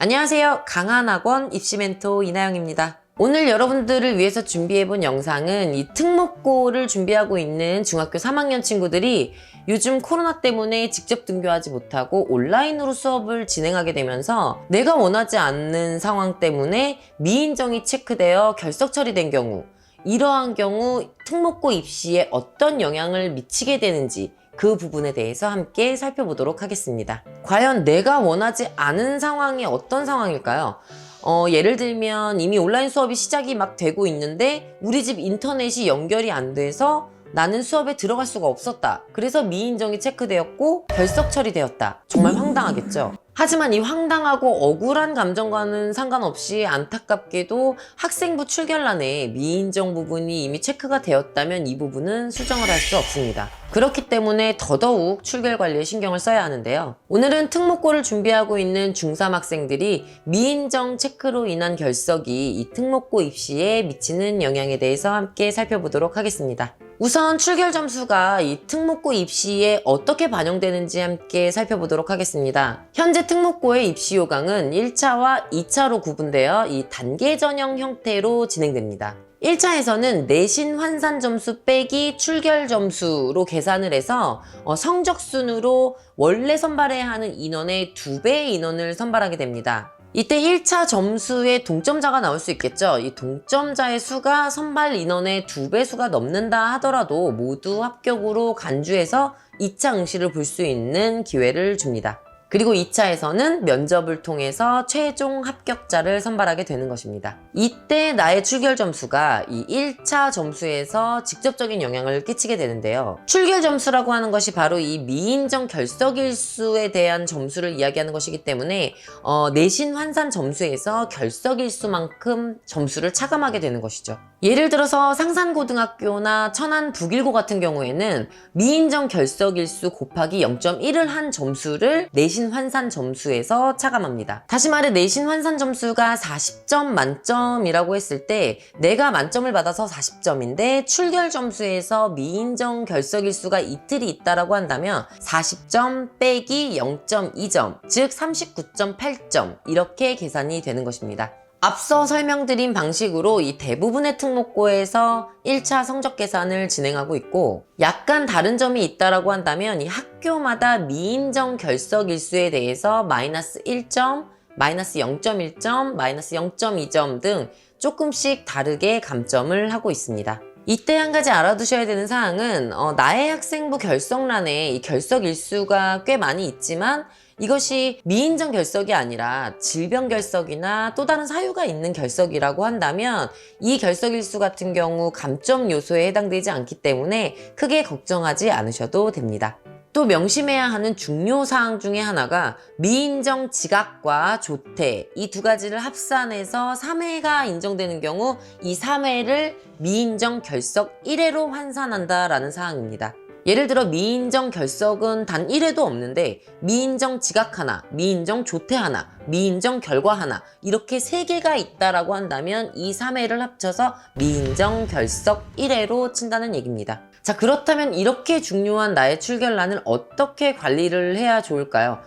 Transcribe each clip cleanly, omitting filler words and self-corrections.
안녕하세요. 강한학원 입시멘토 이나영입니다. 오늘 여러분들을 위해서 준비해본 영상은 이 특목고를 준비하고 있는 중학교 3학년 친구들이 요즘 코로나 때문에 직접 등교하지 못하고 온라인으로 수업을 진행하게 되면서 내가 원하지 않는 상황 때문에 미인정이 체크되어 결석 처리된 경우, 이러한 경우 특목고 입시에 어떤 영향을 미치게 되는지 그 부분에 대해서 함께 살펴보도록 하겠습니다. 과연 내가 원하지 않은 상황이 어떤 상황일까요? 예를 들면 이미 온라인 수업이 시작이 막 되고 있는데 우리 집 인터넷이 연결이 안 돼서 나는 수업에 들어갈 수가 없었다. 그래서 미인정이 체크되었고 결석 처리되었다. 정말 황당하겠죠? 하지만 이 황당하고 억울한 감정과는 상관없이 안타깝게도 학생부 출결란에 미인정 부분이 이미 체크가 되었다면 이 부분은 수정을 할 수 없습니다. 그렇기 때문에 더더욱 출결 관리에 신경을 써야 하는데요. 오늘은 특목고를 준비하고 있는 중3 학생들이 미인정 체크로 인한 결석이 이 특목고 입시에 미치는 영향에 대해서 함께 살펴보도록 하겠습니다. 우선 출결 점수가 이 특목고 입시에 어떻게 반영되는지 함께 살펴보도록 하겠습니다. 현재 특목고의 입시 요강은 1차와 2차로 구분되어 이 단계 전형 형태로 진행됩니다. 1차에서는 내신 환산 점수 빼기 출결 점수로 계산을 해서 성적 순으로 원래 선발해야 하는 인원의 2배의 인원을 선발하게 됩니다. 이때 1차 점수에 동점자가 나올 수 있겠죠. 이 동점자의 수가 선발 인원의 2배 수가 넘는다 하더라도 모두 합격으로 간주해서 2차 응시를 볼 수 있는 기회를 줍니다. 그리고 2차에서는 면접을 통해서 최종 합격자를 선발하게 되는 것입니다. 이때 나의 출결 점수가 이 1차 점수에서 직접적인 영향을 끼치게 되는데요. 출결 점수라고 하는 것이 바로 이 미인정 결석 일수에 대한 점수를 이야기하는 것이기 때문에 내신 환산 점수에서 결석 일수만큼 점수를 차감하게 되는 것이죠. 예를 들어서 상산고등학교나 천안 북일고 같은 경우에는 미인정 결석 일수 곱하기 0.1을 한 점수를 내신 환산 점수에서 차감합니다. 다시 말해 내신 환산 점수가 40점 만점이라고 했을 때 내가 만점을 받아서 40점인데 출결 점수에서 미인정 결석 일수가 이틀이 있다라고 한다면 40점 빼기 0.2점, 즉 39.8점 이렇게 계산이 되는 것입니다. 앞서 설명드린 방식으로 이 대부분의 특목고에서 1차 성적 계산을 진행하고 있고 약간 다른 점이 있다라고 한다면 이 학교마다 미인정 결석 일수에 대해서 마이너스 1점, 마이너스 0.1점, 마이너스 0.2점 등 조금씩 다르게 감점을 하고 있습니다. 이때 한 가지 알아두셔야 되는 사항은 나의 학생부 결석란에 이 결석 일수가 꽤 많이 있지만 이것이 미인정 결석이 아니라 질병 결석이나 또 다른 사유가 있는 결석이라고 한다면 이 결석 일수 같은 경우 감점 요소에 해당되지 않기 때문에 크게 걱정하지 않으셔도 됩니다. 또 명심해야 하는 중요 사항 중에 하나가 미인정 지각과 조퇴 이 두 가지를 합산해서 3회가 인정되는 경우 이 3회를 미인정 결석 1회로 환산한다라는 사항입니다. 예를 들어 미인정 결석은 단 1회도 없는데 미인정 지각 하나, 미인정 조퇴 하나, 미인정 결과 하나 이렇게 3개가 있다라고 한다면 이 3회를 합쳐서 미인정 결석 1회로 친다는 얘기입니다. 자, 그렇다면 이렇게 중요한 나의 출결란을 어떻게 관리를 해야 좋을까요?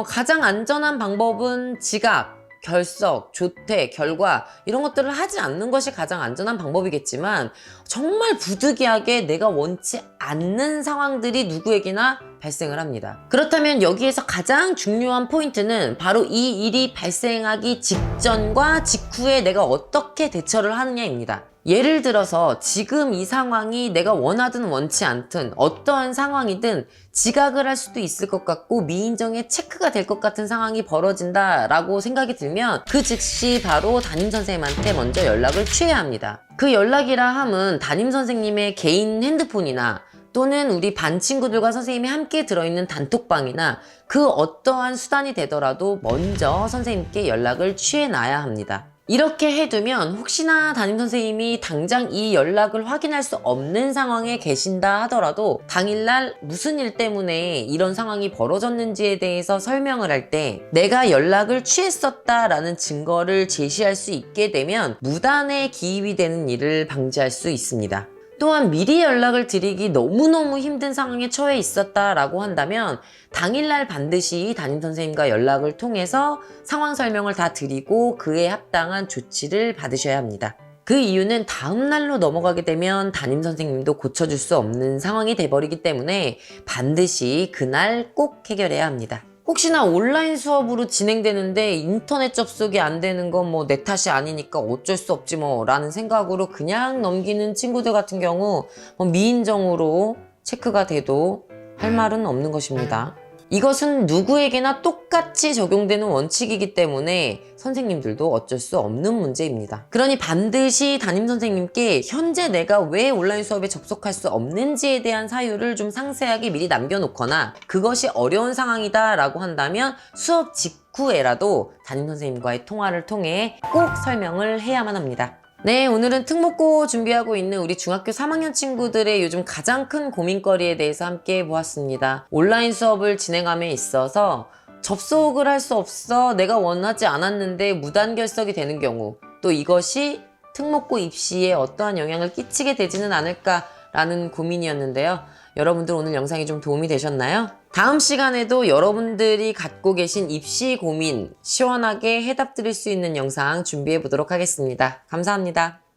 가장 안전한 방법은 지각, 결석, 조퇴, 결과 이런 것들을 하지 않는 것이 가장 안전한 방법이겠지만 정말 부득이하게 내가 원치 않는 상황들이 누구에게나 발생을 합니다. 그렇다면 여기에서 가장 중요한 포인트는 바로 이 일이 발생하기 직전과 직후에 내가 어떻게 대처를 하느냐입니다. 예를 들어서 지금 이 상황이 내가 원하든 원치 않든 어떠한 상황이든 지각을 할 수도 있을 것 같고 미인정에 체크가 될 것 같은 상황이 벌어진다라고 생각이 들면 그 즉시 바로 담임선생님한테 먼저 연락을 취해야 합니다. 그 연락이라 함은 담임선생님의 개인 핸드폰이나 또는 우리 반 친구들과 선생님이 함께 들어있는 단톡방이나 그 어떠한 수단이 되더라도 먼저 선생님께 연락을 취해놔야 합니다. 이렇게 해두면 혹시나 담임선생님이 당장 이 연락을 확인할 수 없는 상황에 계신다 하더라도 당일날 무슨 일 때문에 이런 상황이 벌어졌는지에 대해서 설명을 할 때 내가 연락을 취했었다라는 증거를 제시할 수 있게 되면 무단의 기입이 되는 일을 방지할 수 있습니다. 또한 미리 연락을 드리기 너무너무 힘든 상황에 처해 있었다라고 한다면 당일날 반드시 담임선생님과 연락을 통해서 상황 설명을 다 드리고 그에 합당한 조치를 받으셔야 합니다. 그 이유는 다음날로 넘어가게 되면 담임선생님도 고쳐줄 수 없는 상황이 돼버리기 때문에 반드시 그날 꼭 해결해야 합니다. 혹시나 온라인 수업으로 진행되는데 인터넷 접속이 안 되는 건 뭐 내 탓이 아니니까 어쩔 수 없지 뭐 라는 생각으로 그냥 넘기는 친구들 같은 경우 미인정으로 체크가 돼도 할 말은 없는 것입니다. 이것은 누구에게나 똑같이 적용되는 원칙이기 때문에 선생님들도 어쩔 수 없는 문제입니다. 그러니 반드시 담임선생님께 현재 내가 왜 온라인 수업에 접속할 수 없는지에 대한 사유를 좀 상세하게 미리 남겨놓거나 그것이 어려운 상황이다 라고 한다면 수업 직후에라도 담임선생님과의 통화를 통해 꼭 설명을 해야만 합니다. 네, 오늘은 특목고 준비하고 있는 우리 중학교 3학년 친구들의 요즘 가장 큰 고민거리에 대해서 함께 보았습니다. 온라인 수업을 진행함에 있어서 접속을 할 수 없어 내가 원하지 않았는데 무단결석이 되는 경우, 또 이것이 특목고 입시에 어떠한 영향을 끼치게 되지는 않을까라는 고민이었는데요. 여러분들 오늘 영상이 좀 도움이 되셨나요? 다음 시간에도 여러분들이 갖고 계신 입시 고민 시원하게 해답 드릴 수 있는 영상 준비해 보도록 하겠습니다. 감사합니다.